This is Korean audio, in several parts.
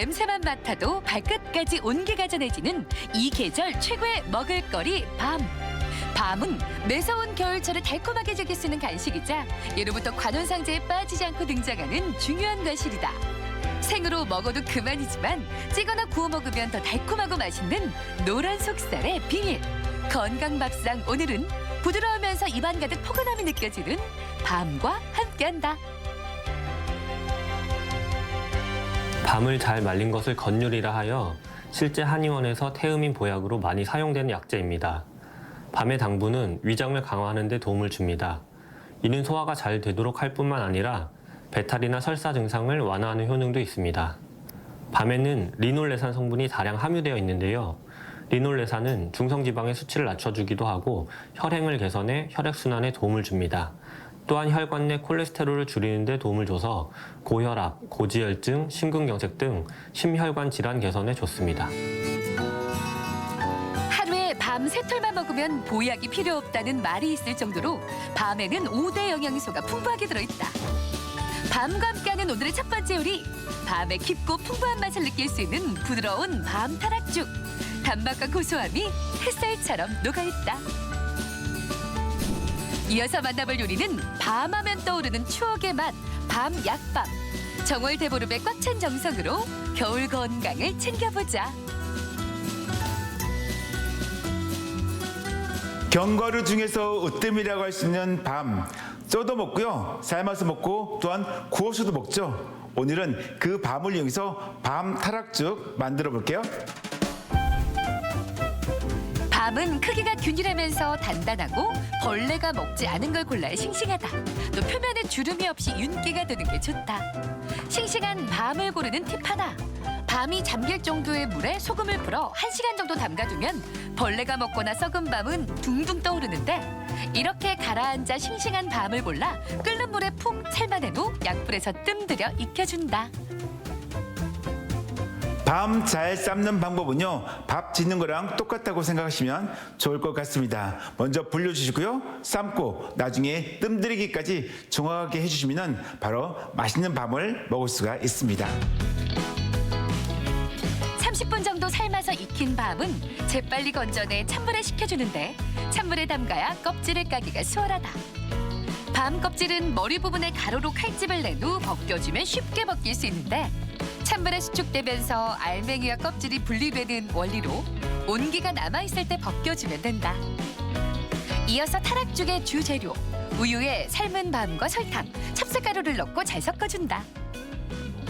냄새만 맡아도 발끝까지 온기가 전해지는 이 계절 최고의 먹을거리 밤. 밤은 매서운 겨울철을 달콤하게 즐길 수 있는 간식이자 예로부터 관혼상제에 빠지지 않고 등장하는 중요한 과실이다. 생으로 먹어도 그만이지만 찌거나 구워 먹으면 더 달콤하고 맛있는 노란 속살의 비밀. 건강밥상 오늘은 부드러우면서 입안 가득 포근함이 느껴지는 밤과 함께한다. 밤을 잘 말린 것을 건율이라 하여 실제 한의원에서 태음인 보약으로 많이 사용되는 약재입니다. 밤의 당분은 위장을 강화하는 데 도움을 줍니다. 이는 소화가 잘 되도록 할 뿐만 아니라 배탈이나 설사 증상을 완화하는 효능도 있습니다. 밤에는 리놀레산 성분이 다량 함유되어 있는데요. 리놀레산은 중성지방의 수치를 낮춰주기도 하고 혈행을 개선해 혈액순환에 도움을 줍니다. 또한 혈관 내 콜레스테롤을 줄이는 데 도움을 줘서 고혈압, 고지혈증, 심근경색 등 심혈관 질환 개선에 좋습니다. 하루에 밤 3톨만 먹으면 보약이 필요 없다는 말이 있을 정도로 밤에는 5대 영양소가 풍부하게 들어있다. 밤과 함께하는 오늘의 첫 번째 요리. 밤의 깊고 풍부한 맛을 느낄 수 있는 부드러운 밤 타락죽. 단맛과 고소함이 햇살처럼 녹아있다. 이어서 만나볼 요리는 밤하면 떠오르는 추억의 맛, 밤 약밥. 정월 대보름에 꽉 찬 정성으로 겨울 건강을 챙겨보자. 견과류 중에서 으뜸이라고 할 수 있는 밤. 쪄도 먹고요, 삶아서 먹고 또한 구워서도 먹죠. 오늘은 그 밤을 이용해서 밤 타락죽 만들어 볼게요. 밤은 크기가 균일하면서 단단하고 벌레가 먹지 않은 걸 골라야 싱싱하다. 또 표면에 주름이 없이 윤기가 도는 게 좋다. 싱싱한 밤을 고르는 팁 하나. 밤이 잠길 정도의 물에 소금을 풀어 1시간 정도 담가두면 벌레가 먹거나 썩은 밤은 둥둥 떠오르는데 이렇게 가라앉아 싱싱한 밤을 골라 끓는 물에 푹 삶아내도 약불에서 뜸들여 익혀준다. 밤 잘 삶는 방법은요, 밥 짓는 거랑 똑같다고 생각하시면 좋을 것 같습니다. 먼저 불려주시고요, 삶고 나중에 뜸들이기까지 정확하게 해주시면 바로 맛있는 밤을 먹을 수가 있습니다. 30분 정도 삶아서 익힌 밤은 재빨리 건져내 찬물에 식혀주는데 찬물에 담가야 껍질을 까기가 수월하다. 밤 껍질은 머리 부분에 가로로 칼집을 낸 후 벗겨주면 쉽게 벗길 수 있는데 찬물에 수축되면서 알맹이와 껍질이 분리되는 원리로 온기가 남아있을 때 벗겨주면 된다. 이어서 타락죽의 주재료, 우유에 삶은 밤과 설탕, 찹쌀가루를 넣고 잘 섞어준다.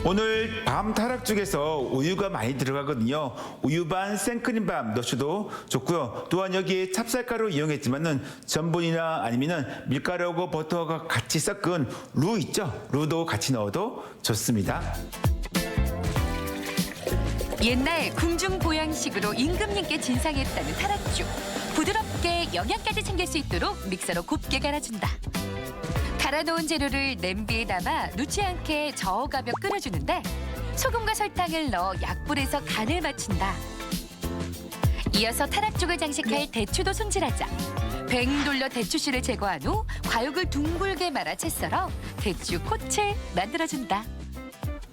오늘 밤 타락죽에서 우유가 많이 들어가거든요. 우유 반, 생크림 반 넣으셔도 좋고요. 또한 여기에 찹쌀가루 이용했지만은 전분이나 아니면은 밀가루하고 버터가 같이 섞은 루 있죠? 루도 같이 넣어도 좋습니다. 옛날 궁중 보양식으로 임금님께 진상했다는 타락죽. 부드럽게 영양까지 챙길 수 있도록 믹서로 곱게 갈아준다. 갈아놓은 재료를 냄비에 담아 놓지 않게 저어가며 끓여주는데 소금과 설탕을 넣어 약불에서 간을 맞춘다. 이어서 타락죽을 장식할 대추도 손질하자. 뱅 돌려 대추씨를 제거한 후 과육을 둥글게 말아 채 썰어 대추 꽃을 만들어준다.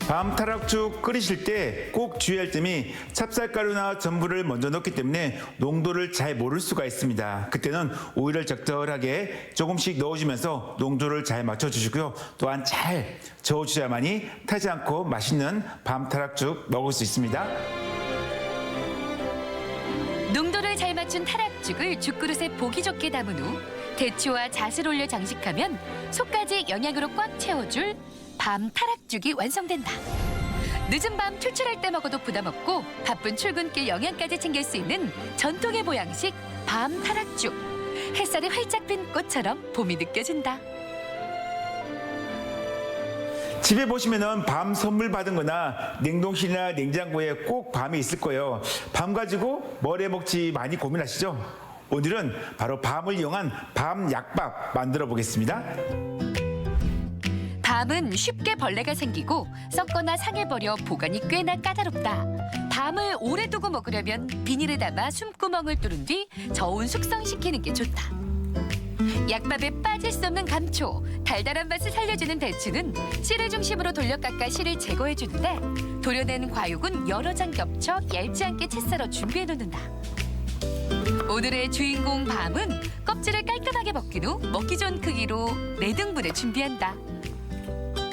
밤 타락죽 끓이실 때 꼭 주의할 점이 찹쌀가루나 전분을 먼저 넣기 때문에 농도를 잘 모를 수가 있습니다. 그때는 오일을 적절하게 조금씩 넣어주면서 농도를 잘 맞춰주시고요. 또한 잘 저어주셔야만이 타지 않고 맛있는 밤 타락죽 먹을 수 있습니다. 농도를 잘 맞춘 타락죽을 죽그릇에 보기 좋게 담은 후 대추와 잣을 올려 장식하면 속까지 영양으로 꽉 채워줄 밤 타락죽이 완성된다. 늦은 밤 출출할 때 먹어도 부담 없고 바쁜 출근길 영양까지 챙길 수 있는 전통의 보양식 밤 타락죽. 햇살이 활짝 핀 꽃처럼 봄이 느껴진다. 집에 보시면은 밤 선물 받은 거나 냉동실이나 냉장고에 꼭 밤이 있을 거예요. 밤 가지고 뭘 해 먹지 많이 고민하시죠? 오늘은 바로 밤을 이용한 밤 약밥 만들어 보겠습니다. 밤은 쉽게 벌레가 생기고 썩거나 상해버려 보관이 꽤나 까다롭다. 밤을 오래 두고 먹으려면 비닐에 담아 숨구멍을 뚫은 뒤 저온 숙성시키는 게 좋다. 약밥에 빠질 수 없는 감초, 달달한 맛을 살려주는 대추는 씨를 중심으로 돌려 깎아 씨를 제거해주는데 도려낸 과육은 여러 장 겹쳐 얇지 않게 채 썰어 준비해 놓는다. 오늘의 주인공 밤은 껍질을 깔끔하게 벗긴 후 먹기 좋은 크기로 4등분에 준비한다.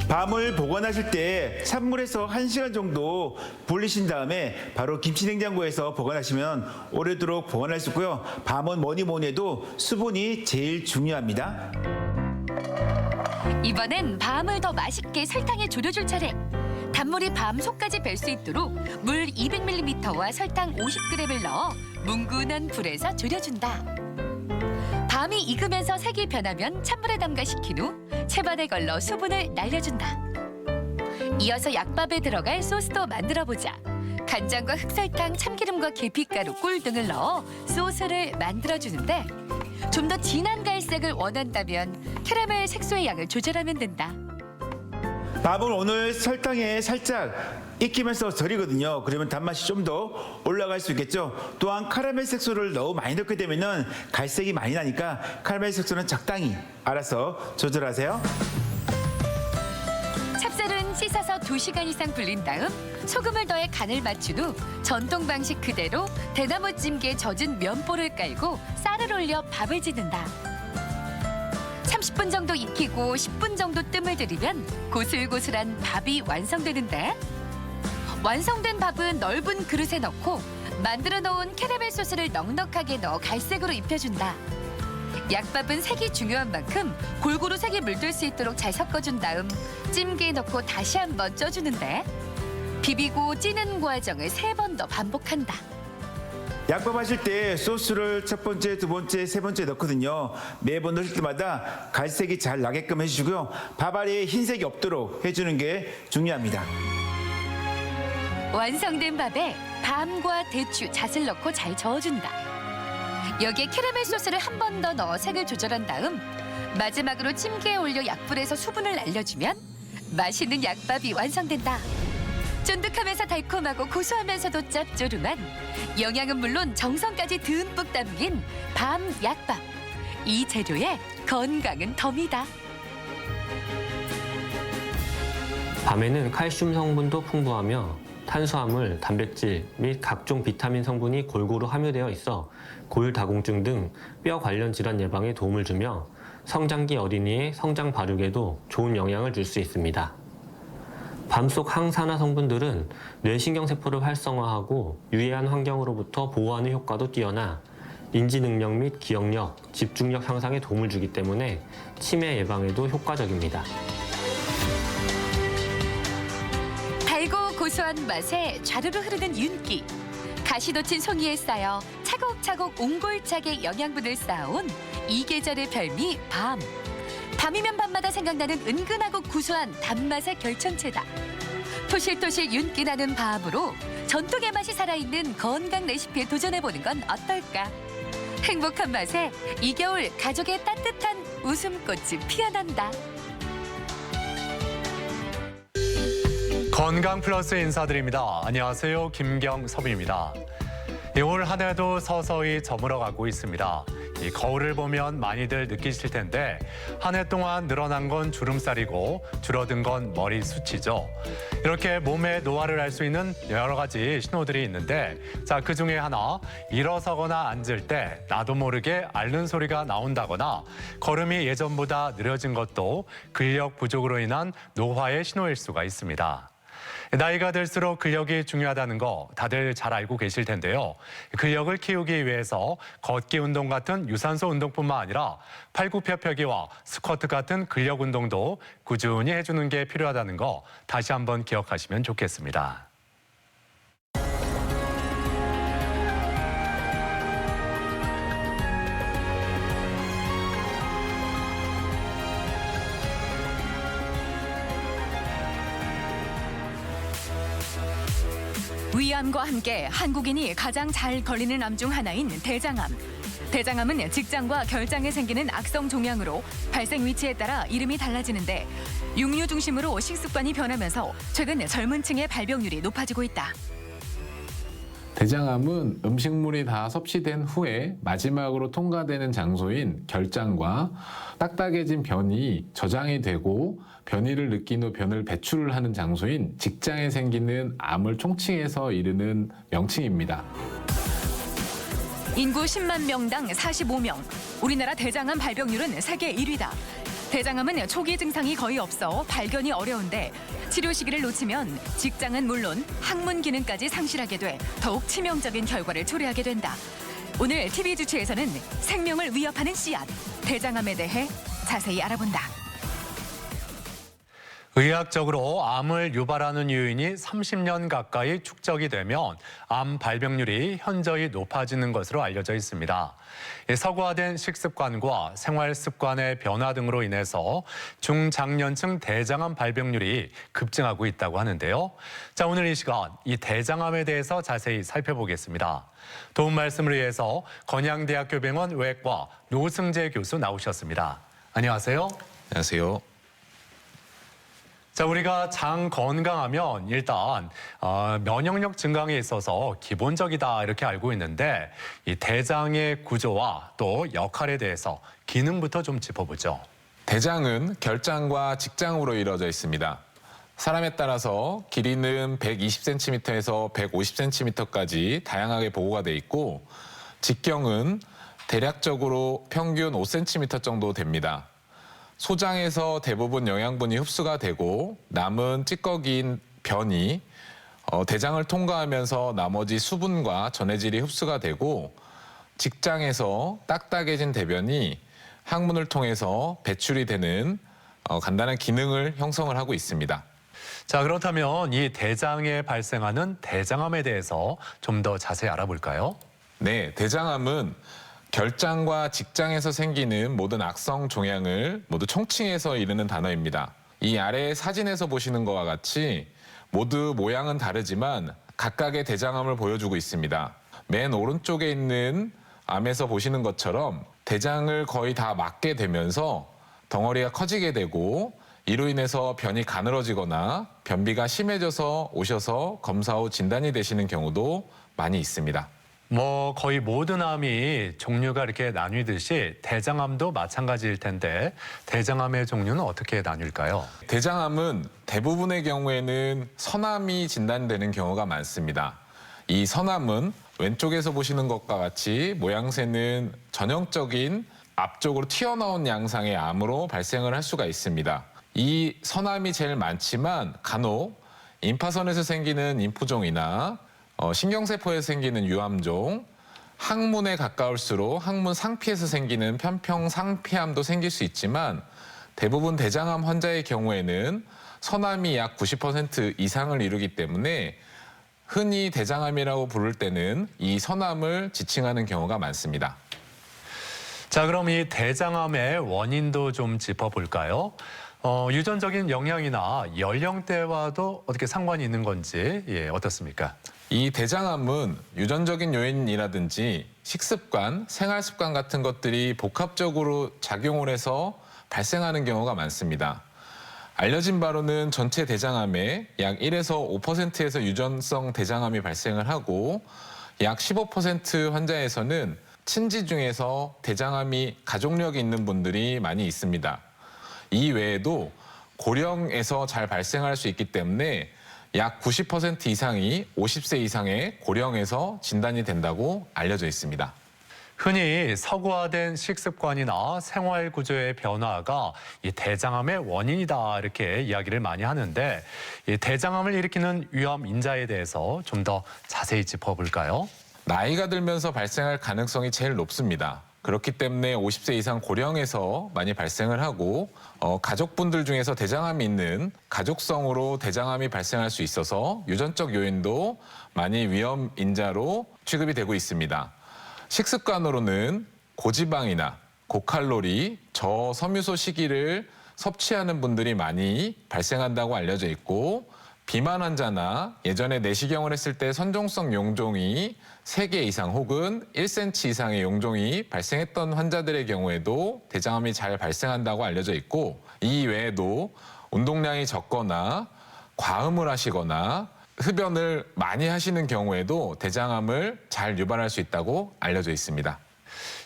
밤을 보관하실 때 찬물에서 1시간 정도 불리신 다음에 바로 김치냉장고에서 보관하시면 오래도록 보관할 수 있고요. 밤은 뭐니 해도 수분이 제일 중요합니다. 이번엔 밤을 더 맛있게 설탕에 졸여줄 차례. 단물이 밤 속까지 뵐 수 있도록 물 200ml와 설탕 50g을 넣어 뭉근한 불에서 졸여준다. 밤이 익으면서 색이 변하면 찬물에 담가 식힌 후 채반에 걸러 수분을 날려준다. 이어서 약밥에 들어갈 소스도 만들어보자. 간장과 흑설탕, 참기름과 계피가루, 꿀 등을 넣어 소스를 만들어주는데 좀 더 진한 갈색을 원한다면 캐러멜 색소의 양을 조절하면 된다. 밥은 오늘 설탕에 살짝 익히면서 절이거든요. 그러면 단맛이 좀 더 올라갈 수 있겠죠. 또한 카라멜 색소를 너무 많이 넣게 되면 갈색이 많이 나니까 카라멜 색소는 적당히 알아서 조절하세요. 찹쌀은 씻어서 2시간 이상 불린 다음 소금을 더해 간을 맞춘 후 전통 방식 그대로 대나무 찜기에 젖은 면보를 깔고 쌀을 올려 밥을 짓는다. 30분 정도 익히고 10분 정도 뜸을 들이면 고슬고슬한 밥이 완성되는데 완성된 밥은 넓은 그릇에 넣고 만들어 놓은 캐러멜 소스를 넉넉하게 넣어 갈색으로 입혀준다. 약밥은 색이 중요한 만큼 골고루 색이 물들 수 있도록 잘 섞어준 다음 찜기에 넣고 다시 한번 쪄주는데 비비고 찌는 과정을 3번 더 반복한다. 약밥 하실 때 소스를 첫 번째, 두 번째, 세 번째 넣거든요. 매번 넣을 때마다 갈색이 잘 나게끔 해주시고요. 밥 아래에 흰색이 없도록 해주는 게 중요합니다. 완성된 밥에 밤과 대추, 잣을 넣고 잘 저어준다. 여기에 캐러멜 소스를 한 번 더 넣어 색을 조절한 다음 마지막으로 찜기에 올려 약불에서 수분을 날려주면 맛있는 약밥이 완성된다. 쫀득하면서 달콤하고 고소하면서도 짭조름한 영양은 물론 정성까지 듬뿍 담긴 밤 약밥. 이 재료에 건강은 덤이다. 밤에는 칼슘 성분도 풍부하며 탄수화물, 단백질 및 각종 비타민 성분이 골고루 함유되어 있어 골다공증 등 뼈 관련 질환 예방에 도움을 주며 성장기 어린이의 성장 발육에도 좋은 영향을 줄 수 있습니다. 밤속 항산화 성분들은 뇌신경세포를 활성화하고 유해한 환경으로부터 보호하는 효과도 뛰어나 인지 능력 및 기억력, 집중력 향상에 도움을 주기 때문에 치매 예방에도 효과적입니다. 달고 고소한 맛에 좌르르 흐르는 윤기. 가시 돋친 송이에 쌓여 차곡차곡 옹골차게 영양분을 쌓아온 이 계절의 별미 밤. 밤이면 밤마다 생각나는 은근하고 구수한 단맛의 결정체다. 토실토실 윤기 나는 밤으로 전통의 맛이 살아있는 건강 레시피에 도전해보는 건 어떨까? 행복한 맛에 이 겨울 가족의 따뜻한 웃음꽃이 피어난다. 건강 플러스 인사드립니다. 안녕하세요. 김경섭입니다. 올 한 해도 서서히 저물어가고 있습니다. 이 거울을 보면 많이들 느끼실 텐데 한 해 동안 늘어난 건 주름살이고 줄어든 건 머리숱이죠. 이렇게 몸의 노화를 알 수 있는 여러 가지 신호들이 있는데 자, 그중에 하나, 일어서거나 앉을 때 나도 모르게 앓는 소리가 나온다거나 걸음이 예전보다 느려진 것도 근력 부족으로 인한 노화의 신호일 수가 있습니다. 나이가 들수록 근력이 중요하다는 거 다들 잘 알고 계실 텐데요. 근력을 키우기 위해서 걷기 운동 같은 유산소 운동뿐만 아니라 팔굽혀펴기와 스쿼트 같은 근력 운동도 꾸준히 해주는 게 필요하다는 거 다시 한번 기억하시면 좋겠습니다. 위암과 함께 한국인이 가장 잘 걸리는 암 중 하나인 대장암. 대장암은 직장과 결장에 생기는 악성 종양으로 발생 위치에 따라 이름이 달라지는데 육류 중심으로 식습관이 변하면서 최근 젊은 층의 발병률이 높아지고 있다. 대장암은 음식물이 다 섭취된 후에 마지막으로 통과되는 장소인 결장과 딱딱해진 변이 저장이 되고 변이를 느낀 후 변을 배출을 하는 장소인 직장에 생기는 암을 총칭해서 이르는 명칭입니다. 인구 10만 명당 45명. 우리나라 대장암 발병률은 세계 1위다. 대장암은 초기 증상이 거의 없어 발견이 어려운데 치료 시기를 놓치면 직장은 물론 항문 기능까지 상실하게 돼 더욱 치명적인 결과를 초래하게 된다. 오늘 TV 주체에서는 생명을 위협하는 씨앗, 대장암에 대해 자세히 알아본다. 의학적으로 암을 유발하는 요인이 30년 가까이 축적이 되면 암 발병률이 현저히 높아지는 것으로 알려져 있습니다. 서구화된 식습관과 생활 습관의 변화 등으로 인해서 중장년층 대장암 발병률이 급증하고 있다고 하는데요. 자, 오늘 이 시간 이 대장암에 대해서 자세히 살펴보겠습니다. 도움 말씀을 위해서 건양대학교 병원 외과 노승재 교수 나오셨습니다. 안녕하세요. 안녕하세요. 자, 우리가 장 건강하면 일단 면역력 증강에 있어서 기본적이다 이렇게 알고 있는데 이 대장의 구조와 또 역할에 대해서 기능부터 좀 짚어보죠. 대장은 결장과 직장으로 이루어져 있습니다. 사람에 따라서 길이는 120cm에서 150cm까지 다양하게 보고가 돼 있고 직경은 대략적으로 평균 5cm 정도 됩니다. 소장에서 대부분 영양분이 흡수가 되고 남은 찌꺼기인 변이 대장을 통과하면서 나머지 수분과 전해질이 흡수가 되고 직장에서 딱딱해진 대변이 항문을 통해서 배출이 되는 간단한 기능을 형성을 하고 있습니다. 자, 그렇다면 이 대장에 발생하는 대장암에 대해서 좀 더 자세히 알아볼까요? 네, 대장암은 결장과 직장에서 생기는 모든 악성 종양을 모두 총칭해서 이르는 단어입니다. 이 아래 사진에서 보시는 것과 같이 모두 모양은 다르지만 각각의 대장암을 보여주고 있습니다. 맨 오른쪽에 있는 암에서 보시는 것처럼 대장을 거의 다 막게 되면서 덩어리가 커지게 되고 이로 인해서 변이 가늘어지거나 변비가 심해져서 오셔서 검사 후 진단이 되시는 경우도 많이 있습니다. 거의 모든 암이 종류가 이렇게 나뉘듯이 대장암도 마찬가지일 텐데 대장암의 종류는 어떻게 나뉠까요? 대장암은 대부분의 경우에는 선암이 진단되는 경우가 많습니다. 이 선암은 왼쪽에서 보시는 것과 같이 모양새는 전형적인 앞쪽으로 튀어나온 양상의 암으로 발생을 할 수가 있습니다. 이 선암이 제일 많지만 간혹 임파선에서 생기는 임포종이나 신경세포에서 생기는 유암종, 항문에 가까울수록 항문 상피에서 생기는 편평상피암도 생길 수 있지만 대부분 대장암 환자의 경우에는 선암이 약 90% 이상을 이루기 때문에 흔히 대장암이라고 부를 때는 이 선암을 지칭하는 경우가 많습니다. 자, 그럼 이 대장암의 원인도 좀 짚어볼까요? 유전적인 영향이나 연령대와도 어떻게 상관이 있는 건지 어떻습니까? 이 대장암은 유전적인 요인이라든지 식습관, 생활습관 같은 것들이 복합적으로 작용을 해서 발생하는 경우가 많습니다. 알려진 바로는 전체 대장암의 약 1에서 5%에서 유전성 대장암이 발생을 하고 약 15% 환자에서는 친지 중에서 대장암이 가족력이 있는 분들이 많이 있습니다. 이 외에도 고령에서 잘 발생할 수 있기 때문에 약 90% 이상이 50세 이상의 고령에서 진단이 된다고 알려져 있습니다. 흔히 서구화된 식습관이나 생활 구조의 변화가 이 대장암의 원인이다 이렇게 이야기를 많이 하는데 이 대장암을 일으키는 위험 인자에 대해서 좀 더 자세히 짚어볼까요? 나이가 들면서 발생할 가능성이 제일 높습니다. 그렇기 때문에 50세 이상 고령에서 많이 발생을 하고 가족분들 중에서 대장암이 있는 가족성으로 대장암이 발생할 수 있어서 유전적 요인도 많이 위험 인자로 취급이 되고 있습니다. 식습관으로는 고지방이나 고칼로리, 저섬유소 식이를 섭취하는 분들이 많이 발생한다고 알려져 있고 비만 환자나 예전에 내시경을 했을 때 선종성 용종이 3개 이상 혹은 1cm 이상의 용종이 발생했던 환자들의 경우에도 대장암이 잘 발생한다고 알려져 있고 이 외에도 운동량이 적거나 과음을 하시거나 흡연을 많이 하시는 경우에도 대장암을 잘 유발할 수 있다고 알려져 있습니다.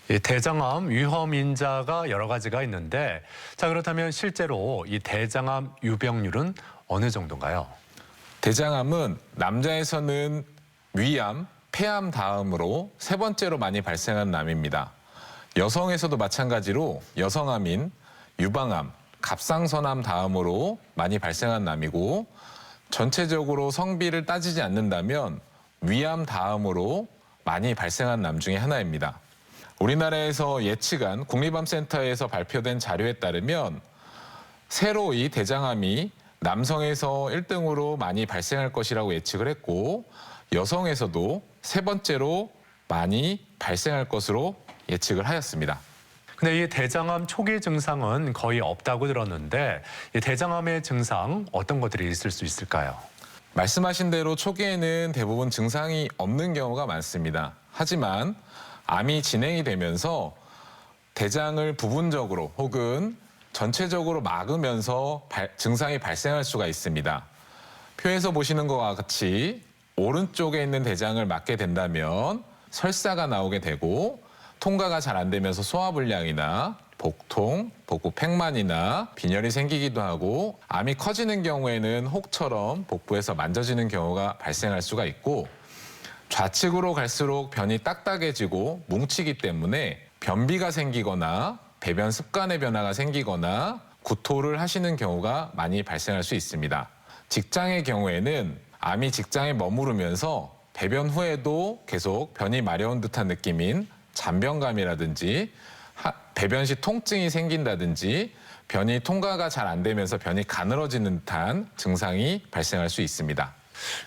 이 대장암 위험 인자가 여러 가지가 있는데, 자, 그렇다면 실제로 이 대장암 유병률은 어느 정도인가요? 대장암은 남자에서는 위암, 폐암 다음으로 세 번째로 많이 발생하는 암입니다. 여성에서도 마찬가지로 여성암인 유방암, 갑상선암 다음으로 많이 발생하는 암이고, 전체적으로 성비를 따지지 않는다면 위암 다음으로 많이 발생하는 암 중에 하나입니다. 우리나라에서 예측한 국립암센터에서 발표된 자료에 따르면 새로 이 대장암이 남성에서 1등으로 많이 발생할 것이라고 예측을 했고, 여성에서도 세 번째로 많이 발생할 것으로 예측을 하였습니다. 근데 이 대장암 초기 증상은 거의 없다고 들었는데, 이 대장암의 증상 어떤 것들이 있을 수 있을까요? 말씀하신 대로 초기에는 대부분 증상이 없는 경우가 많습니다. 하지만 암이 진행이 되면서 대장을 부분적으로 혹은 전체적으로 막으면서 증상이 발생할 수가 있습니다. 표에서 보시는 것과 같이 오른쪽에 있는 대장을 막게 된다면 설사가 나오게 되고, 통과가 잘 안 되면서 소화불량이나 복통, 복부 팽만이나 빈혈이 생기기도 하고, 암이 커지는 경우에는 혹처럼 복부에서 만져지는 경우가 발생할 수가 있고, 좌측으로 갈수록 변이 딱딱해지고 뭉치기 때문에 변비가 생기거나 배변 습관의 변화가 생기거나 구토를 하시는 경우가 많이 발생할 수 있습니다. 직장의 경우에는 암이 직장에 머무르면서 배변 후에도 계속 변이 마려운 듯한 느낌인 잔변감이라든지 배변 시 통증이 생긴다든지 변이 통과가 잘 안 되면서 변이 가늘어지는 듯한 증상이 발생할 수 있습니다.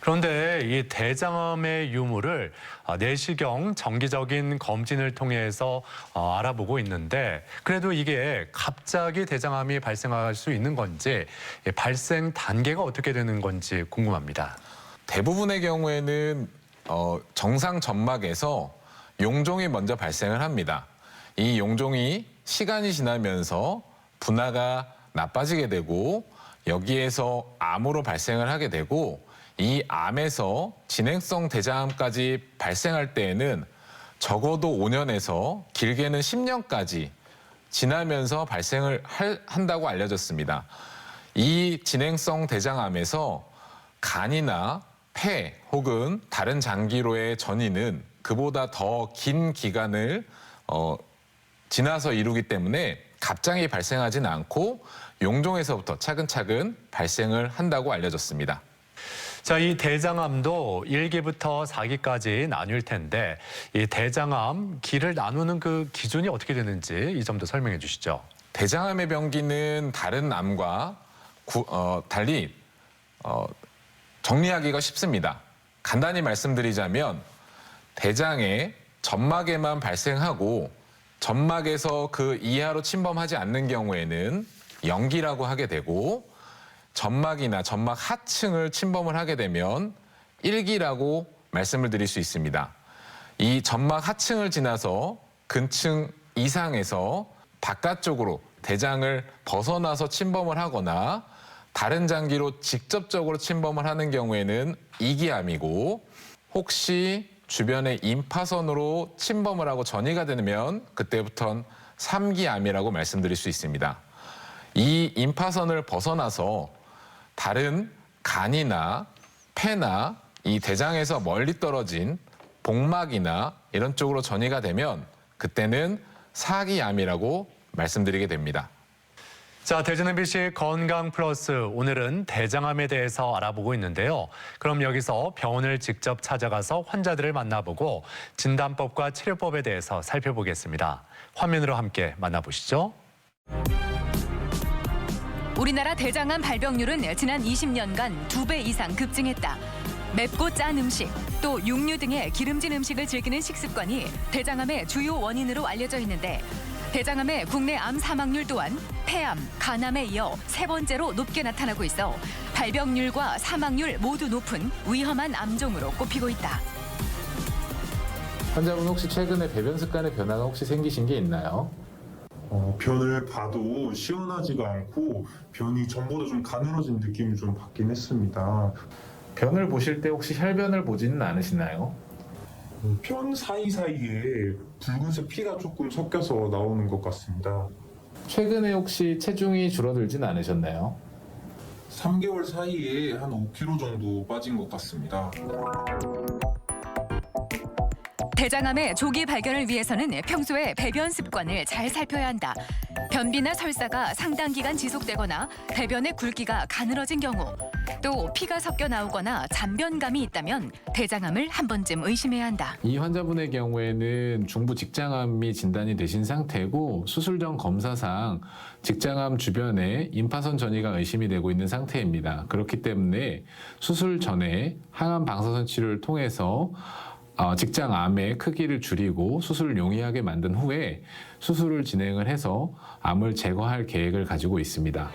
그런데 이 대장암의 유무를 내시경 정기적인 검진을 통해서 알아보고 있는데, 그래도 이게 갑자기 대장암이 발생할 수 있는 건지, 발생 단계가 어떻게 되는 건지 궁금합니다. 대부분의 경우에는 정상 점막에서 용종이 먼저 발생을 합니다. 이 용종이 시간이 지나면서 분화가 나빠지게 되고, 여기에서 암으로 발생을 하게 되고, 이 암에서 진행성 대장암까지 발생할 때에는 적어도 5년에서 길게는 10년까지 지나면서 발생을 한다고 알려졌습니다. 이 진행성 대장암에서 간이나 폐 혹은 다른 장기로의 전이는 그보다 더 긴 기간을 지나서 이루기 때문에 갑자기 발생하지는 않고 용종에서부터 차근차근 발생을 한다고 알려졌습니다. 자, 이 대장암도 1기부터 4기까지 나뉠 텐데, 이 대장암 기를 나누는 그 기준이 어떻게 되는지 이 점도 설명해 주시죠. 대장암의 병기는 다른 암과 달리 정리하기가 쉽습니다. 간단히 말씀드리자면 대장의 점막에만 발생하고 점막에서 그 이하로 침범하지 않는 경우에는 영기라고 하게 되고, 점막이나 점막 하층을 침범을 하게 되면 1기라고 말씀을 드릴 수 있습니다. 이 점막 하층을 지나서 근층 이상에서 바깥쪽으로 대장을 벗어나서 침범을 하거나 다른 장기로 직접적으로 침범을 하는 경우에는 2기암이고, 혹시 주변의 임파선으로 침범을 하고 전이가 되면 그때부터는 3기암이라고 말씀드릴 수 있습니다. 이 임파선을 벗어나서 다른 간이나 폐나 이 대장에서 멀리 떨어진 복막이나 이런 쪽으로 전이가 되면 그때는 4기암이라고 말씀드리게 됩니다. 자, 대전 MBC 건강 플러스, 오늘은 대장암에 대해서 알아보고 있는데요. 그럼 여기서 병원을 직접 찾아가서 환자들을 만나보고 진단법과 치료법에 대해서 살펴보겠습니다. 화면으로 함께 만나보시죠. 우리나라 대장암 발병률은 지난 20년간 2배 이상 급증했다. 맵고 짠 음식, 또 육류 등의 기름진 음식을 즐기는 식습관이 대장암의 주요 원인으로 알려져 있는데, 대장암의 국내 암 사망률 또한 폐암, 간암에 이어 세 번째로 높게 나타나고 있어 발병률과 사망률 모두 높은 위험한 암종으로 꼽히고 있다. 환자분 혹시 최근에 배변 습관의 변화가 혹시 생기신 게 있나요? 변을 봐도 시원하지가 않고 변이 전보다 좀 가늘어진 느낌을 좀 받긴 했습니다. 변을 보실 때 혹시 혈변을 보지는 않으시나요? 편 사이사이에 붉은색 피가 조금 섞여서 나오는 것 같습니다. 최근에 혹시 체중이 줄어들진 않으셨나요? 3개월 사이에 한 5kg 정도 빠진 것 같습니다. 대장암의 조기 발견을 위해서는 평소에 배변 습관을 잘 살펴야 한다. 변비나 설사가 상당 기간 지속되거나 배변의 굵기가 가늘어진 경우, 또 피가 섞여 나오거나 잔변감이 있다면 대장암을 한 번쯤 의심해야 한다. 이 환자분의 경우에는 중부 직장암이 진단이 되신 상태고 수술 전 검사상 직장암 주변에 임파선 전이가 의심이 되고 있는 상태입니다. 그렇기 때문에 수술 전에 항암 방사선 치료를 통해서 직장암의 크기를 줄이고 수술을 용이하게 만든 후에 수술을 진행을 해서 암을 제거할 계획을 가지고 있습니다.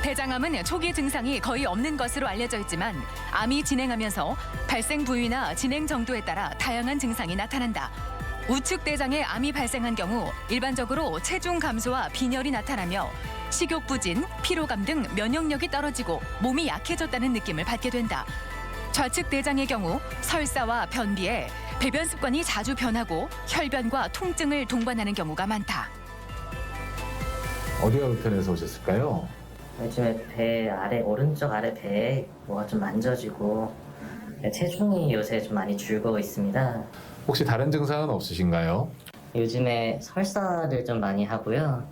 대장암은 초기 증상이 거의 없는 것으로 알려져 있지만 암이 진행하면서 발생 부위나 진행 정도에 따라 다양한 증상이 나타난다. 우측 대장에 암이 발생한 경우 일반적으로 체중 감소와 빈혈이 나타나며 식욕 부진, 피로감 등 면역력이 떨어지고 몸이 약해졌다는 느낌을 받게 된다. 좌측 대장의 경우 설사와 변비에 배변 습관이 자주 변하고 혈변과 통증을 동반하는 경우가 많다. 어디가 불편해서 오셨을까요? 요즘에 배 아래, 오른쪽 아래 배에 뭐가 좀 만져지고 체중이 요새 좀 많이 줄고 있습니다. 혹시 다른 증상은 없으신가요? 요즘에 설사를 좀 많이 하고요.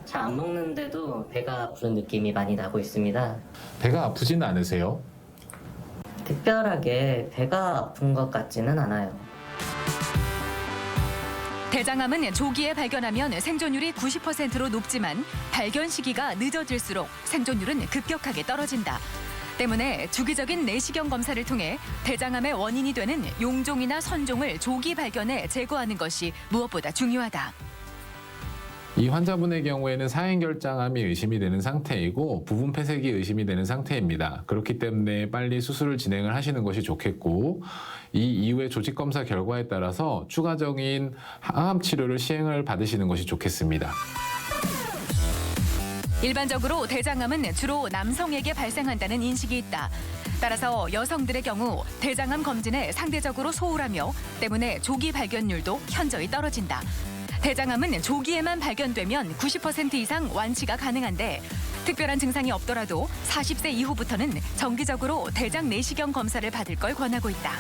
잘 안 먹는데도 배가 부른 느낌이 많이 나고 있습니다. 배가 아프진 않으세요? 특별하게 배가 아픈 것 같지는 않아요. 대장암은 조기에 발견하면 생존율이 90%로 높지만 발견 시기가 늦어질수록 생존율은 급격하게 떨어진다. 때문에 주기적인 내시경 검사를 통해 대장암의 원인이 되는 용종이나 선종을 조기 발견해 제거하는 것이 무엇보다 중요하다. 이 환자분의 경우에는 사행결장암이 의심이 되는 상태이고 부분 폐색이 의심이 되는 상태입니다. 그렇기 때문에 빨리 수술을 진행을 하시는 것이 좋겠고 이 이후의 조직검사 결과에 따라서 추가적인 항암 치료를 시행을 받으시는 것이 좋겠습니다. 일반적으로 대장암은 주로 남성에게 발생한다는 인식이 있다. 따라서 여성들의 경우 대장암 검진에 상대적으로 소홀하며 때문에 조기 발견율도 현저히 떨어진다. 대장암은 조기에만 발견되면 90% 이상 완치가 가능한데 특별한 증상이 없더라도 40세 이후부터는 정기적으로 대장 내시경 검사를 받을 걸 권하고 있다.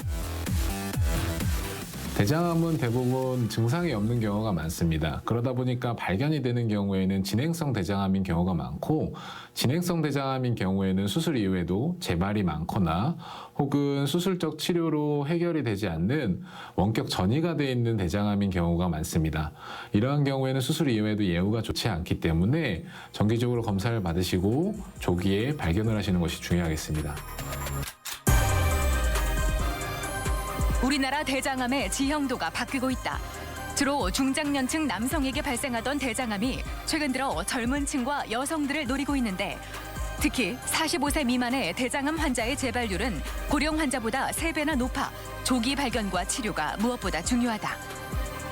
대장암은 대부분 증상이 없는 경우가 많습니다. 그러다 보니까 발견이 되는 경우에는 진행성 대장암인 경우가 많고 진행성 대장암인 경우에는 수술 이후에도 재발이 많거나 혹은 수술적 치료로 해결이 되지 않는 원격 전이가 돼 있는 대장암인 경우가 많습니다. 이러한 경우에는 수술 이후에도 예후가 좋지 않기 때문에 정기적으로 검사를 받으시고 조기에 발견을 하시는 것이 중요하겠습니다. 우리나라 대장암의 지형도가 바뀌고 있다. 주로 중장년층 남성에게 발생하던 대장암이 최근 들어 젊은 층과 여성들을 노리고 있는데 특히 45세 미만의 대장암 환자의 재발률은 고령 환자보다 3배나 높아 조기 발견과 치료가 무엇보다 중요하다.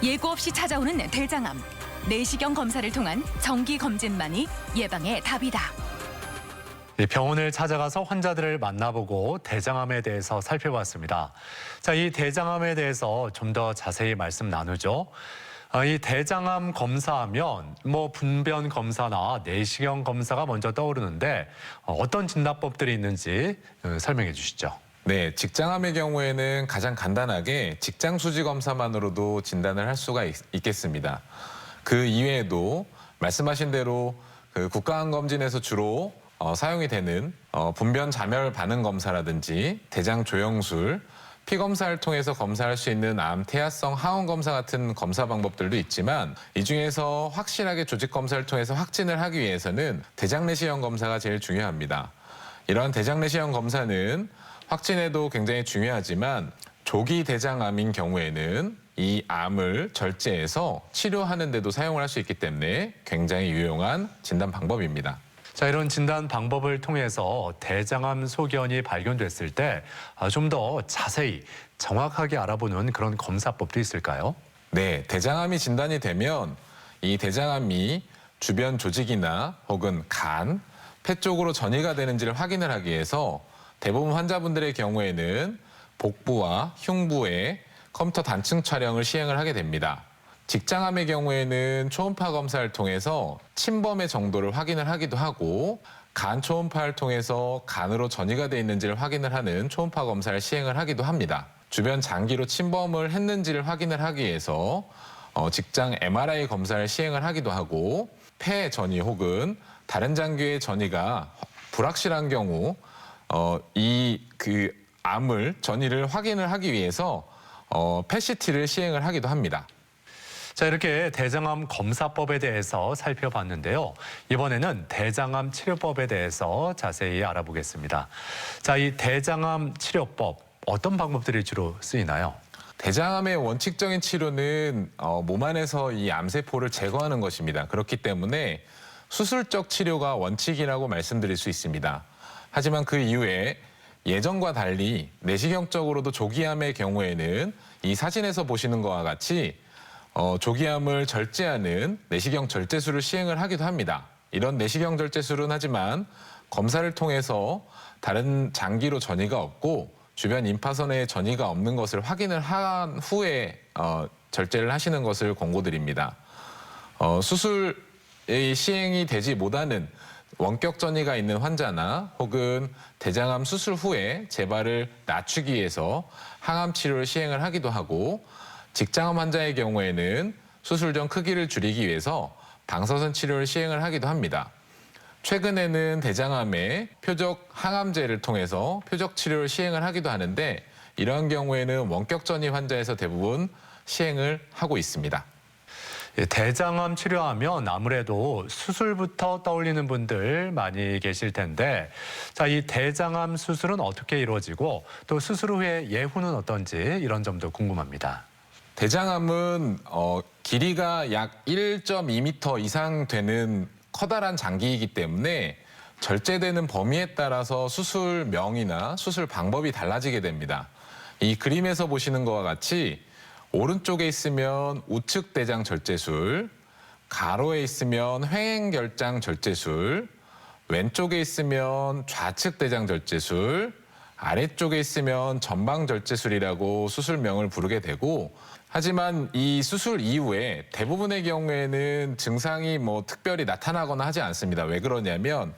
예고 없이 찾아오는 대장암. 내시경 검사를 통한 정기 검진만이 예방의 답이다. 병원을 찾아가서 환자들을 만나보고 대장암에 대해서 살펴봤습니다. 자, 이 대장암에 대해서 좀 더 자세히 말씀 나누죠. 이 대장암 검사하면 분변 검사나 내시경 검사가 먼저 떠오르는데 어떤 진단법들이 있는지 설명해 주시죠. 네, 직장암의 경우에는 가장 간단하게 직장 수지 검사만으로도 진단을 할 수가 있겠습니다. 그 이외에도 말씀하신 대로 그 국가암 검진에서 주로 사용이 되는 분변 자멸 반응 검사라든지 대장 조영술, 피 검사를 통해서 검사할 수 있는 암 태아성 항원 검사 같은 검사 방법들도 있지만 이 중에서 확실하게 조직 검사를 통해서 확진을 하기 위해서는 대장 내시경 검사가 제일 중요합니다. 이러한 대장 내시경 검사는 확진에도 굉장히 중요하지만 조기 대장암인 경우에는 이 암을 절제해서 치료하는 데도 사용을 할 수 있기 때문에 굉장히 유용한 진단 방법입니다. 자, 이런 진단 방법을 통해서 대장암 소견이 발견됐을 때 좀 더 자세히 정확하게 알아보는 그런 검사법도 있을까요? 네, 대장암이 진단이 되면 이 대장암이 주변 조직이나 혹은 간, 폐 쪽으로 전이가 되는지를 확인을 하기 위해서 대부분 환자분들의 경우에는 복부와 흉부에 컴퓨터 단층 촬영을 시행을 하게 됩니다. 직장암의 경우에는 초음파 검사를 통해서 침범의 정도를 확인을 하기도 하고 간 초음파를 통해서 간으로 전이가 돼 있는지를 확인을 하는 초음파 검사를 시행을 하기도 합니다. 주변 장기로 침범을 했는지를 확인을 하기 위해서 직장 MRI 검사를 시행을 하기도 하고 폐 전이 혹은 다른 장기의 전이가 불확실한 경우 암을 전이를 확인을 하기 위해서 PET-CT를 시행을 하기도 합니다. 자, 이렇게 대장암 검사법에 대해서 살펴봤는데요. 이번에는 대장암 치료법에 대해서 자세히 알아보겠습니다. 자, 이 대장암 치료법 어떤 방법들이 주로 쓰이나요? 대장암의 원칙적인 치료는 몸 안에서 이 암세포를 제거하는 것입니다. 그렇기 때문에 수술적 치료가 원칙이라고 말씀드릴 수 있습니다. 하지만 그 이후에 예전과 달리 내시경적으로도 조기암의 경우에는 이 사진에서 보시는 것과 같이 조기암을 절제하는 내시경 절제술을 시행을 하기도 합니다. 이런 내시경 절제술은 하지만 검사를 통해서 다른 장기로 전이가 없고 주변 임파선에 전이가 없는 것을 확인을 한 후에 절제를 하시는 것을 권고드립니다. 수술의 시행이 되지 못하는 원격 전이가 있는 환자나 혹은 대장암 수술 후에 재발을 낮추기 위해서 항암 치료를 시행을 하기도 하고 직장암 환자의 경우에는 수술 전 크기를 줄이기 위해서 방사선 치료를 시행을 하기도 합니다. 최근에는 대장암에 표적 항암제를 통해서 표적 치료를 시행을 하기도 하는데 이러한 경우에는 원격 전이 환자에서 대부분 시행을 하고 있습니다. 대장암 치료하면 아무래도 수술부터 떠올리는 분들 많이 계실 텐데, 자, 이 대장암 수술은 어떻게 이루어지고 또 수술 후에 예후는 어떤지 이런 점도 궁금합니다. 대장암은 길이가 약 1.2m 이상 되는 커다란 장기이기 때문에 절제되는 범위에 따라서 수술명이나 수술 방법이 달라지게 됩니다. 이 그림에서 보시는 것과 같이 오른쪽에 있으면 우측 대장 절제술, 가로에 있으면 횡행결장 절제술, 왼쪽에 있으면 좌측 대장 절제술, 아래쪽에 있으면 전방 절제술이라고 수술명을 부르게 되고, 하지만 이 수술 이후에 대부분의 경우에는 증상이 특별히 나타나거나 하지 않습니다. 왜 그러냐면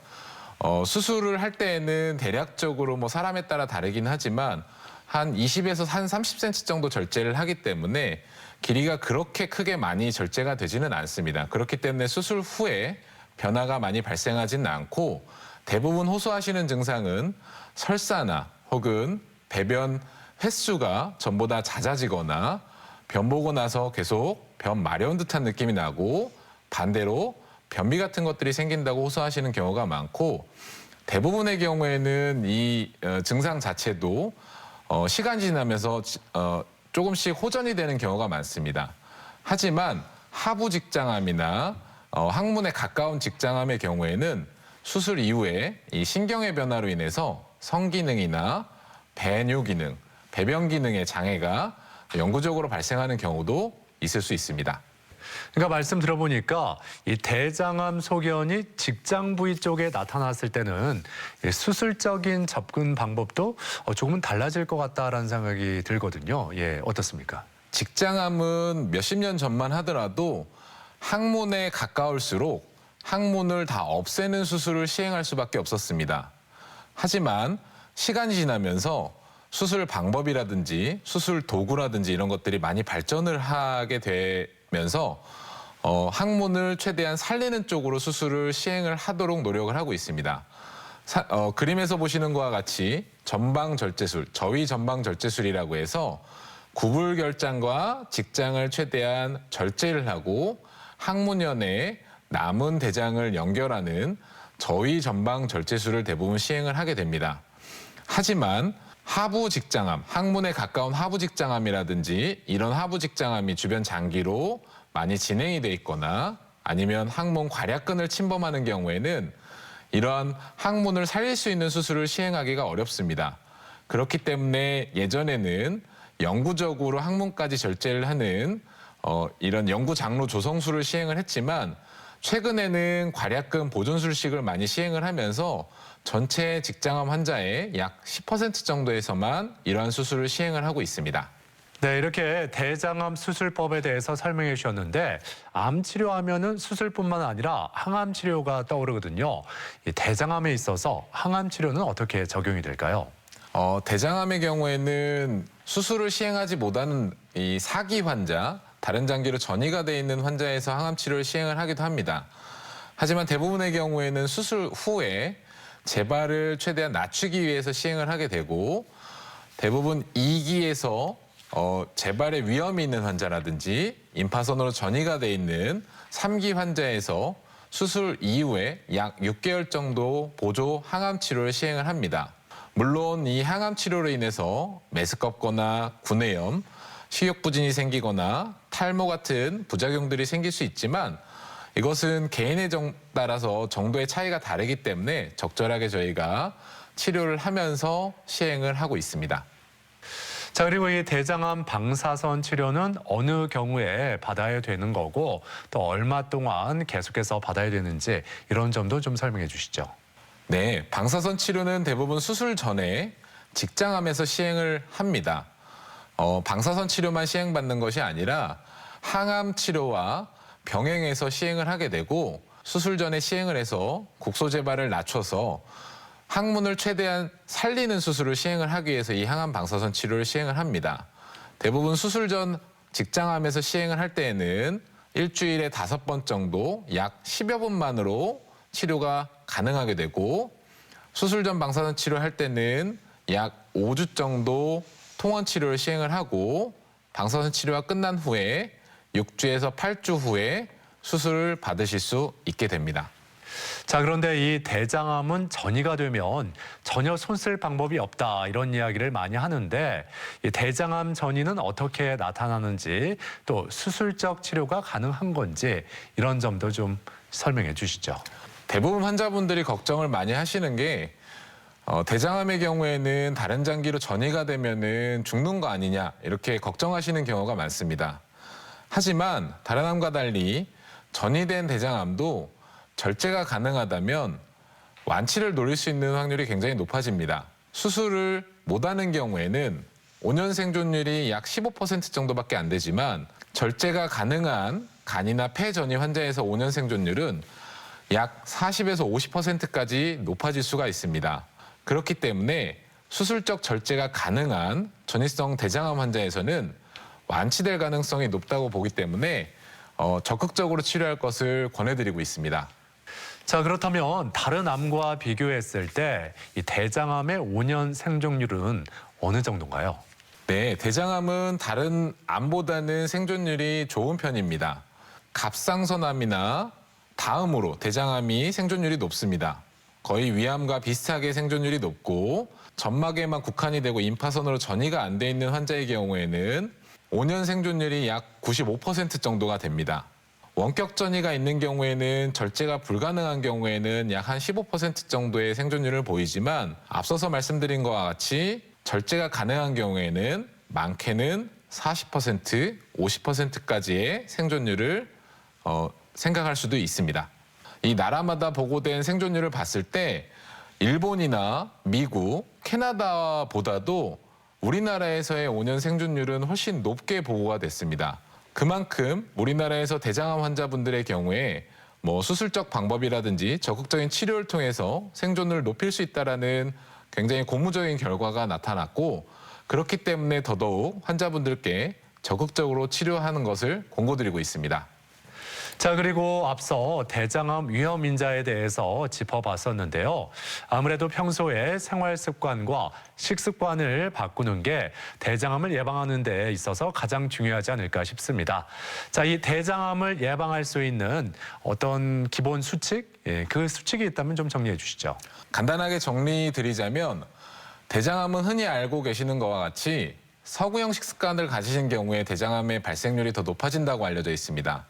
수술을 할 때에는 대략적으로 사람에 따라 다르긴 하지만 한 20에서 한 30cm 정도 절제를 하기 때문에 길이가 그렇게 크게 많이 절제가 되지는 않습니다. 그렇기 때문에 수술 후에 변화가 많이 발생하지는 않고 대부분 호소하시는 증상은 설사나 혹은 배변 횟수가 전보다 잦아지거나 변 보고 나서 계속 변 마려운 듯한 느낌이 나고 반대로 변비 같은 것들이 생긴다고 호소하시는 경우가 많고 대부분의 경우에는 이 증상 자체도 시간이 지나면서 조금씩 호전이 되는 경우가 많습니다. 하지만 하부 직장암이나 항문에 가까운 직장암의 경우에는 수술 이후에 이 신경의 변화로 인해서 성기능이나 배뇨 기능, 배변 기능의 장애가 영구적으로 발생하는 경우도 있을 수 있습니다. 그러니까 말씀 들어보니까 이 대장암 소견이 직장 부위 쪽에 나타났을 때는 수술적인 접근 방법도 조금은 달라질 것 같다라는 생각이 들거든요. 예, 어떻습니까? 직장암은 몇십 년 전만 하더라도 항문에 가까울수록 항문을 다 없애는 수술을 시행할 수밖에 없었습니다. 하지만 시간이 지나면서 수술 방법이라든지 수술 도구라든지 이런 것들이 많이 발전을 하게 되면서 항문을 최대한 살리는 쪽으로 수술을 시행을 하도록 노력을 하고 있습니다. 그림에서 보시는 것과 같이 전방절제술, 저위전방절제술이라고 해서 구불결장과 직장을 최대한 절제를 하고 항문연에 남은 대장을 연결하는 저위전방절제술을 대부분 시행을 하게 됩니다. 하지만 하부 직장암, 항문에 가까운 하부 직장암이라든지 이런 하부 직장암이 주변 장기로 많이 진행이 돼 있거나 아니면 항문 괄약근을 침범하는 경우에는 이러한 항문을 살릴 수 있는 수술을 시행하기가 어렵습니다. 그렇기 때문에 예전에는 영구적으로 항문까지 절제를 하는 이런 영구 장로 조성술을 시행을 했지만 최근에는 괄약근 보존술식을 많이 시행을 하면서 전체 직장암 환자의 약 10% 정도에서만 이러한 수술을 시행을 하고 있습니다. 네, 이렇게 대장암 수술법에 대해서 설명해 주셨는데 암 치료하면은 수술뿐만 아니라 항암 치료가 떠오르거든요. 이 대장암에 있어서 항암 치료는 어떻게 적용이 될까요? 대장암의 경우에는 수술을 시행하지 못하는 이 사기 환자, 다른 장기로 전이가 돼 있는 환자에서 항암 치료를 시행을 하기도 합니다. 하지만 대부분의 경우에는 수술 후에 재발을 최대한 낮추기 위해서 시행을 하게 되고 대부분 2기에서 재발의 위험이 있는 환자라든지 임파선으로 전이가 돼 있는 3기 환자에서 수술 이후에 약 6개월 정도 보조 항암 치료를 시행을 합니다. 물론 이 항암 치료로 인해서 메스껍거나 구내염, 식욕부진이 생기거나 탈모 같은 부작용들이 생길 수 있지만 이것은 개인에 따라서 정도의 차이가 다르기 때문에 적절하게 저희가 치료를 하면서 시행을 하고 있습니다. 자, 그리고 이 대장암 방사선 치료는 어느 경우에 받아야 되는 거고 또 얼마 동안 계속해서 받아야 되는지 이런 점도 좀 설명해 주시죠. 네, 방사선 치료는 대부분 수술 전에 직장암에서 시행을 합니다. 방사선 치료만 시행받는 것이 아니라 항암 치료와 병행해서 시행을 하게 되고 수술 전에 시행을 해서 국소 재발을 낮춰서 항문을 최대한 살리는 수술을 시행을 하기 위해서 이 항암 방사선 치료를 시행을 합니다. 대부분 수술 전 직장암에서 시행을 할 때에는 일주일에 5번 정도 약 10여 분만으로 치료가 가능하게 되고 수술 전 방사선 치료할 때는 약 5주 정도 통원 치료를 시행을 하고 방사선 치료가 끝난 후에 6주에서 8주 후에 수술을 받으실 수 있게 됩니다. 자, 그런데 이 대장암은 전이가 되면 전혀 손쓸 방법이 없다 이런 이야기를 많이 하는데 이 대장암 전이는 어떻게 나타나는지 또 수술적 치료가 가능한 건지 이런 점도 좀 설명해 주시죠. 대부분 환자분들이 걱정을 많이 하시는 게 대장암의 경우에는 다른 장기로 전이가 되면은 죽는 거 아니냐 이렇게 걱정하시는 경우가 많습니다. 하지만 다른 암과 달리 전이된 대장암도 절제가 가능하다면 완치를 노릴 수 있는 확률이 굉장히 높아집니다. 수술을 못하는 경우에는 5년 생존율이 약 15% 정도밖에 안 되지만 절제가 가능한 간이나 폐 전이 환자에서 5년 생존율은 약 40에서 50%까지 높아질 수가 있습니다. 그렇기 때문에 수술적 절제가 가능한 전이성 대장암 환자에서는 완치될 가능성이 높다고 보기 때문에 적극적으로 치료할 것을 권해드리고 있습니다. 자, 그렇다면 다른 암과 비교했을 때 이 대장암의 5년 생존율은 어느 정도인가요? 네, 대장암은 다른 암보다는 생존율이 좋은 편입니다. 갑상선암이나 다음으로 대장암이 생존율이 높습니다. 거의 위암과 비슷하게 생존율이 높고 점막에만 국한이 되고 임파선으로 전이가 안 돼 있는 환자의 경우에는 5년 생존율이 약 95% 정도가 됩니다. 원격 전이가 있는 경우에는 절제가 불가능한 경우에는 약 한 15% 정도의 생존율을 보이지만 앞서서 말씀드린 것과 같이 절제가 가능한 경우에는 많게는 40%, 50%까지의 생존율을 생각할 수도 있습니다. 이 나라마다 보고된 생존율을 봤을 때 일본이나 미국, 캐나다보다도 우리나라에서의 5년 생존율은 훨씬 높게 보고가 됐습니다. 그만큼 우리나라에서 대장암 환자분들의 경우에 수술적 방법이라든지 적극적인 치료를 통해서 생존율을 높일 수 있다는 굉장히 고무적인 결과가 나타났고 그렇기 때문에 더더욱 환자분들께 적극적으로 치료하는 것을 권고드리고 있습니다. 자, 그리고 앞서 대장암 위험 인자에 대해서 짚어봤었는데요. 아무래도 평소에 생활 습관과 식습관을 바꾸는 게 대장암을 예방하는 데 있어서 가장 중요하지 않을까 싶습니다. 자, 이 대장암을 예방할 수 있는 어떤 기본 수칙, 그 수칙이 있다면 좀 정리해 주시죠. 간단하게 정리드리자면 대장암은 흔히 알고 계시는 것과 같이 서구형 식습관을 가지신 경우에 대장암의 발생률이 더 높아진다고 알려져 있습니다.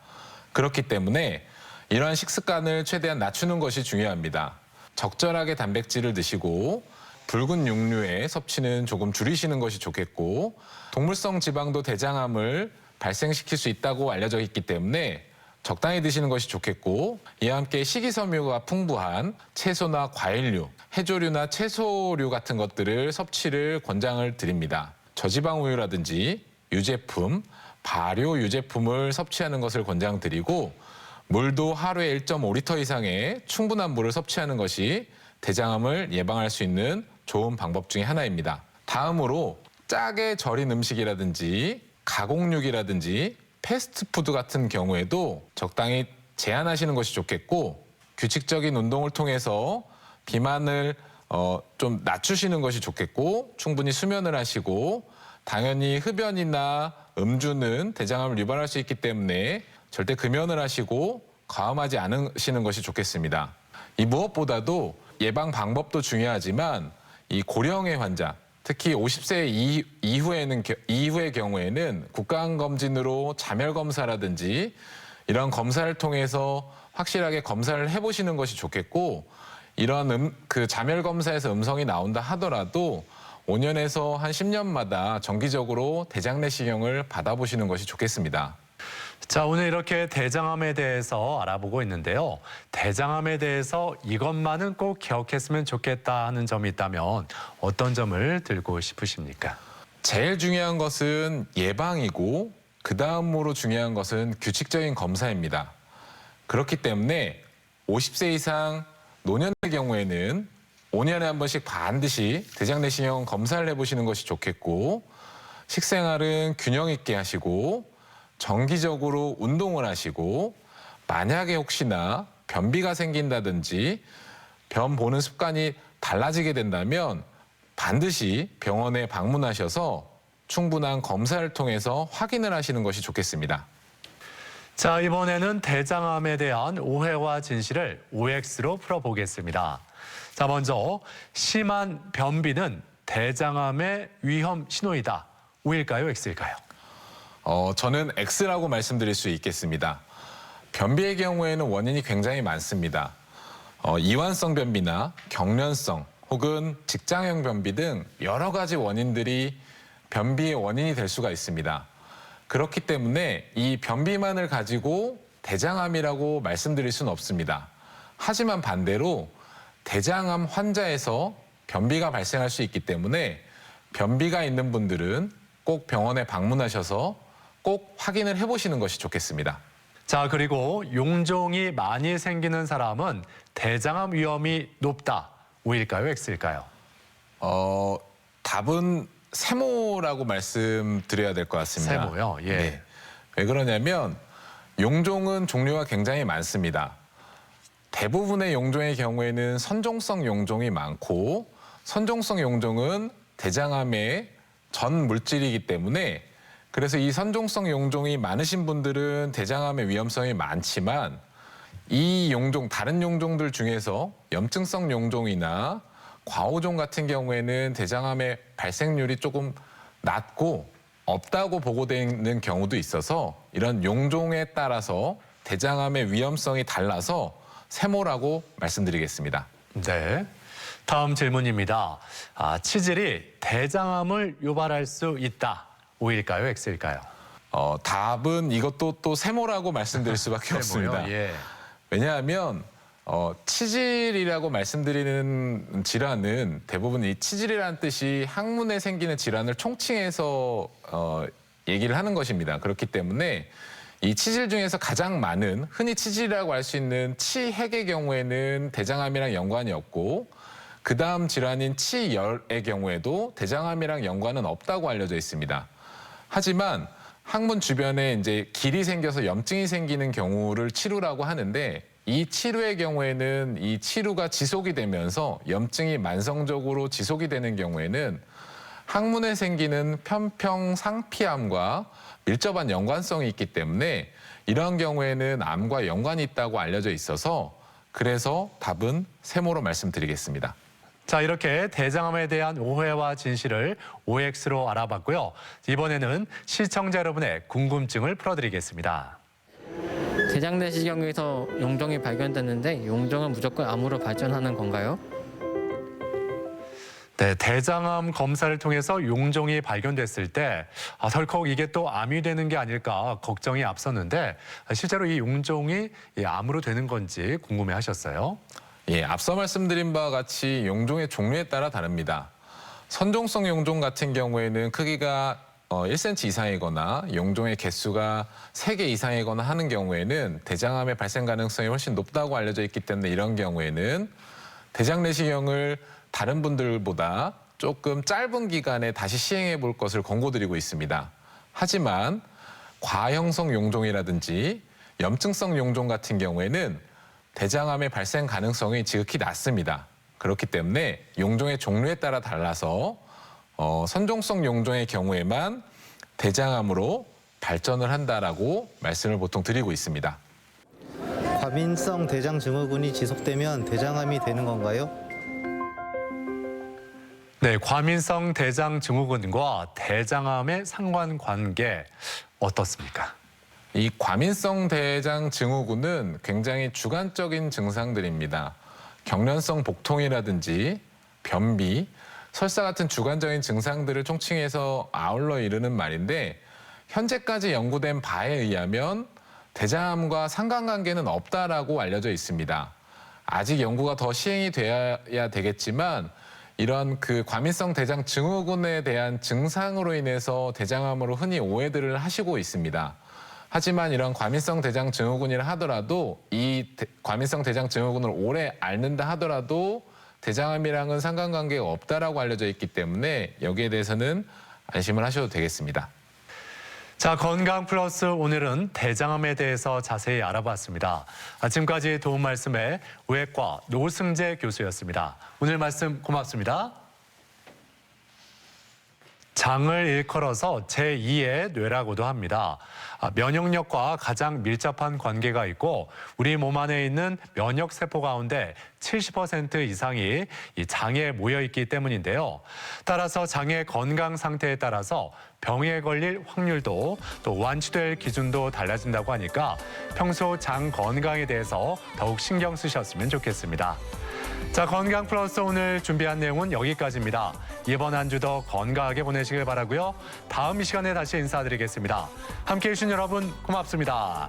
그렇기 때문에 이러한 식습관을 최대한 낮추는 것이 중요합니다. 적절하게 단백질을 드시고 붉은 육류의 섭취는 조금 줄이시는 것이 좋겠고 동물성 지방도 대장암을 발생시킬 수 있다고 알려져 있기 때문에 적당히 드시는 것이 좋겠고, 이와 함께 식이섬유가 풍부한 채소나 과일류, 해조류나 채소류 같은 것들을 섭취를 권장을 드립니다. 저지방 우유라든지 유제품, 발효 유제품을 섭취하는 것을 권장드리고, 물도 하루에 1.5리터 이상의 충분한 물을 섭취하는 것이 대장암을 예방할 수 있는 좋은 방법 중에 하나입니다. 다음으로 짜게 절인 음식이라든지 가공육이라든지 패스트푸드 같은 경우에도 적당히 제한하시는 것이 좋겠고, 규칙적인 운동을 통해서 비만을 좀 낮추시는 것이 좋겠고, 충분히 수면을 하시고, 당연히 흡연이나 음주는 대장암을 유발할 수 있기 때문에 절대 금연을 하시고 과음하지 않으시는 것이 좋겠습니다. 이 무엇보다도 예방 방법도 중요하지만 이 고령의 환자, 특히 50세 이후의 경우에는 국가검진으로 자멸 검사라든지 이런 검사를 통해서 확실하게 검사를 해보시는 것이 좋겠고, 이런 그 자멸 검사에서 음성이 나온다 하더라도 5년에서 한 10년마다 정기적으로 대장 내시경을 받아보시는 것이 좋겠습니다. 자, 오늘 이렇게 대장암에 대해서 알아보고 있는데요. 대장암에 대해서 이것만은 꼭 기억했으면 좋겠다 하는 점이 있다면 어떤 점을 들고 싶으십니까? 제일 중요한 것은 예방이고, 그 다음으로 중요한 것은 규칙적인 검사입니다. 그렇기 때문에 50세 이상 노년의 경우에는 5년에 한 번씩 반드시 대장 내시경 검사를 해보시는 것이 좋겠고, 식생활은 균형 있게 하시고 정기적으로 운동을 하시고, 만약에 혹시나 변비가 생긴다든지 변 보는 습관이 달라지게 된다면 반드시 병원에 방문하셔서 충분한 검사를 통해서 확인을 하시는 것이 좋겠습니다. 자, 이번에는 대장암에 대한 오해와 진실을 OX로 풀어보겠습니다. 자, 먼저 심한 변비는 대장암의 위험 신호이다. O일까요, X일까요? 저는 X라고 말씀드릴 수 있겠습니다. 변비의 경우에는 원인이 굉장히 많습니다. 이완성 변비나 경련성 혹은 직장형 변비 등 여러 가지 원인들이 변비의 원인이 될 수가 있습니다. 그렇기 때문에 이 변비만을 가지고 대장암이라고 말씀드릴 수는 없습니다. 하지만 반대로 대장암 환자에서 변비가 발생할 수 있기 때문에 변비가 있는 분들은 꼭 병원에 방문하셔서 꼭 확인을 해보시는 것이 좋겠습니다. 자, 그리고 용종이 많이 생기는 사람은 대장암 위험이 높다. O일까요, X일까요? 답은 세모라고 말씀드려야 될 것 같습니다. 세모요? 예. 네. 왜 그러냐면 용종은 종류가 굉장히 많습니다. 대부분의 용종의 경우에는 선종성 용종이 많고, 선종성 용종은 대장암의 전 물질이기 때문에, 그래서 이 선종성 용종이 많으신 분들은 대장암의 위험성이 많지만, 이 용종, 다른 용종들 중에서 염증성 용종이나 과호종 같은 경우에는 대장암의 발생률이 조금 낮고 없다고 보고되는 경우도 있어서, 이런 용종에 따라서 대장암의 위험성이 달라서 세모라고 말씀드리겠습니다. 네. 다음 질문입니다. 치질이 대장암을 유발할 수 있다. O일까요, X일까요? 답은 이것도 또 세모라고 말씀드릴 수밖에 없습니다. 예. 왜냐하면 치질이라고 말씀드리는 질환은 대부분 이 치질이라는 뜻이 항문에 생기는 질환을 총칭해서 얘기를 하는 것입니다. 그렇기 때문에 이 치질 중에서 가장 많은, 흔히 치질이라고 할 수 있는 치핵의 경우에는 대장암이랑 연관이 없고, 그 다음 질환인 치열의 경우에도 대장암이랑 연관은 없다고 알려져 있습니다. 하지만 항문 주변에 이제 길이 생겨서 염증이 생기는 경우를 치루라고 하는데, 이 치루의 경우에는 이 치루가 지속이 되면서 염증이 만성적으로 지속이 되는 경우에는 항문에 생기는 편평상피암과 밀접한 연관성이 있기 때문에 이런 경우에는 암과 연관이 있다고 알려져 있어서, 그래서 답은 세모로 말씀드리겠습니다. 자, 이렇게 대장암에 대한 오해와 진실을 OX로 알아봤고요. 이번에는 시청자 여러분의 궁금증을 풀어드리겠습니다. 대장 내시경에서 용종이 발견됐는데 용종은 무조건 암으로 발전하는 건가요? 네, 대장암 검사를 통해서 용종이 발견됐을 때 덜컥 이게 또 암이 되는 게 아닐까 걱정이 앞섰는데 실제로 이 용종이 암으로 되는 건지 궁금해하셨어요? 예, 앞서 말씀드린 바와 같이 용종의 종류에 따라 다릅니다. 선종성 용종 같은 경우에는 크기가 1cm 이상이거나 용종의 개수가 3개 이상이거나 하는 경우에는 대장암의 발생 가능성이 훨씬 높다고 알려져 있기 때문에 이런 경우에는 대장 내시경을 다른 분들보다 조금 짧은 기간에 다시 시행해 볼 것을 권고드리고 있습니다. 하지만 과형성 용종이라든지 염증성 용종 같은 경우에는 대장암의 발생 가능성이 지극히 낮습니다. 그렇기 때문에 용종의 종류에 따라 달라서 선종성 용종의 경우에만 대장암으로 발전을 한다라고 말씀을 보통 드리고 있습니다. 과민성 대장 증후군이 지속되면 대장암이 되는 건가요? 네, 과민성 대장 증후군과 대장암의 상관관계 어떻습니까? 이 과민성 대장 증후군은 굉장히 주관적인 증상들입니다. 경련성 복통이라든지 변비, 설사 같은 주관적인 증상들을 총칭해서 아울러 이르는 말인데 현재까지 연구된 바에 의하면 대장암과 상관관계는 없다라고 알려져 있습니다. 아직 연구가 더 시행이 돼야 되겠지만 이런 과민성 대장 증후군에 대한 증상으로 인해서 대장암으로 흔히 오해들을 하시고 있습니다. 하지만 이런 과민성 대장 증후군이라 하더라도 이 과민성 대장 증후군을 오래 앓는다 하더라도 대장암이랑은 상관관계가 없다라고 알려져 있기 때문에 여기에 대해서는 안심을 하셔도 되겠습니다. 자, 건강 플러스 오늘은 대장암에 대해서 자세히 알아봤습니다. 지금까지 도움 말씀에 의학과 노승재 교수였습니다. 오늘 말씀 고맙습니다. 장을 일컬어서 제2의 뇌라고도 합니다. 면역력과 가장 밀접한 관계가 있고 우리 몸 안에 있는 면역세포 가운데 70% 이상이 이 장에 모여 있기 때문인데요. 따라서 장의 건강 상태에 따라서 병에 걸릴 확률도 또 완치될 기준도 달라진다고 하니까 평소 장 건강에 대해서 더욱 신경 쓰셨으면 좋겠습니다. 자, 건강 플러스 오늘 준비한 내용은 여기까지입니다. 이번 한 주도 건강하게 보내시길 바라고요. 다음 이 시간에 다시 인사드리겠습니다. 함께해 주신 여러분 고맙습니다.